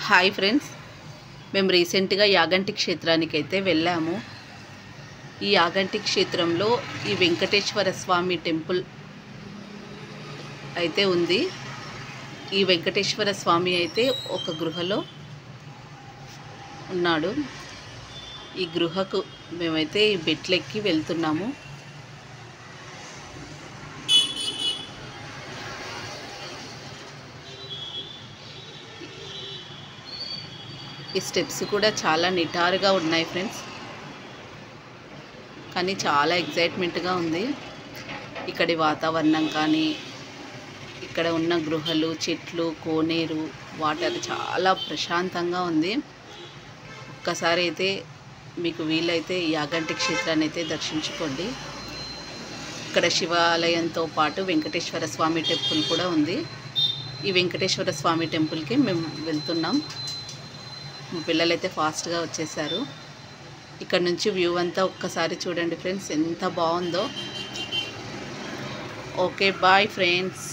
Hi friends, మేము రీసెంట్గా యాగంటి క్షేత్రానికి అయితే వెళ్ళాము. ఈ యాగంటి క్షేత్రంలో ఈ వెంకటేశ్వర స్వామి టెంపుల్ అయితే ఉంది. ఈ వెంకటేశ్వర స్వామి అయితే ఒక గృహలో ఉన్నాడు. ఈ గృహకు మేమైతే ఈ మెట్లెక్కి వెళ్తున్నాము. ఈ స్టెప్స్ కూడా చాలా నిటారుగా ఉన్నాయి ఫ్రెండ్స్, కానీ చాలా ఎగ్జైట్మెంట్గా ఉంది. ఇక్కడి వాతావరణం కానీ, ఇక్కడ ఉన్న గృహలు, చెట్లు, కోనేరు, వాటర్ చాలా ప్రశాంతంగా ఉంది. ఒక్కసారి అయితే మీకు వీలైతే యాగంటి క్షేత్రాన్ని అయితే దర్శించుకోండి. ఇక్కడ శివాలయంతో పాటు వెంకటేశ్వర స్వామి టెంపుల్ కూడా ఉంది. ఈ వెంకటేశ్వర స్వామి టెంపుల్కి మేము వెళ్తున్నాం. మా పిల్లలైతే ఫాస్ట్గా వచ్చేసారు. ఇక్కడ నుంచి వ్యూ అంతా ఒక్కసారి చూడండి ఫ్రెండ్స్, ఎంత బాగుందో. Okay, bye friends.